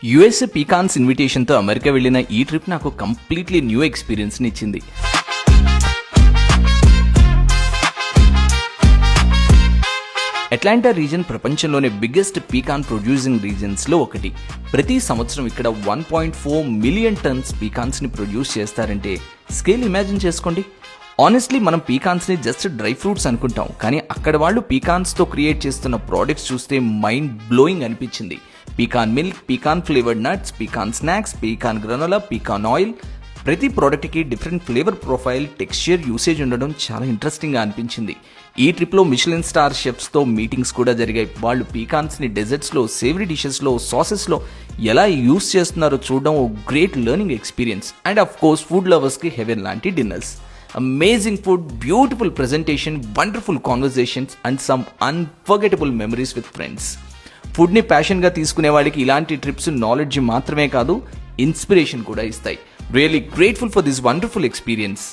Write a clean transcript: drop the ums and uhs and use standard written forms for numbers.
USA పీకాన్స్ ఇన్విటేషన్తో America వెళ్ళిన ఈ trip నాకు కంప్లీట్లీ న్యూ ఎక్స్పీరియన్స్ని ఇచ్చింది. అట్లాంటా రీజన్ ప్రపంచంలోనే బిగ్గెస్ట్ పీకాన్ ప్రొడ్యూసింగ్ రీజన్స్లో ఒకటి. ప్రతి సంవత్సరం ఇక్కడ 1.4 మిలియన్ టన్స్ పీకాన్స్ని ప్రొడ్యూస్ చేస్తారంటే స్కేల్ ఇమాజిన్ చేసుకోండి. ఆనెస్ట్లీ మనం పీకాన్స్ని జస్ట్ డ్రై ఫ్రూట్స్ అనుకుంటాం, కానీ అక్కడ వాళ్ళు పీకాన్స్తో క్రియేట్ చేస్తున్న ప్రోడక్ట్స్ చూస్తే మైండ్ బ్లోయింగ్ అనిపించింది. Pecan milk, pecan flavoured nuts, pecan snacks, pecan granola, pecan oil, ప్రతి ప్రోడక్ట్కి different flavour profile, texture, usage ఉండడం చాలా ఇంట్రెస్టింగ్గా అనిపించింది. ఈ ట్రిప్లో మిషెలిన్ స్టార్ షెఫ్స్తో మీటింగ్స్ కూడా జరిగాయి. వాళ్ళు పీకాన్స్ని డెజర్ట్స్లో, సేవరీ డిషెస్లో, సాసెస్లో ఎలా యూస్ చేస్తున్నారో చూడడం ఓ great learning experience. And of course food లవర్స్కి హెవెన్ లాంటి dinners. Amazing food, beautiful presentation, wonderful conversations and some unforgettable memories with friends. ఫుడ్ని ప్యాషన్గా తీసుకునే వాళ్ళకి ఇలాంటి ట్రిప్స్ నాలెడ్జ్ మాత్రమే కాదు, ఇన్స్పిరేషన్ కూడా ఇస్తాయి. Really grateful for this wonderful experience.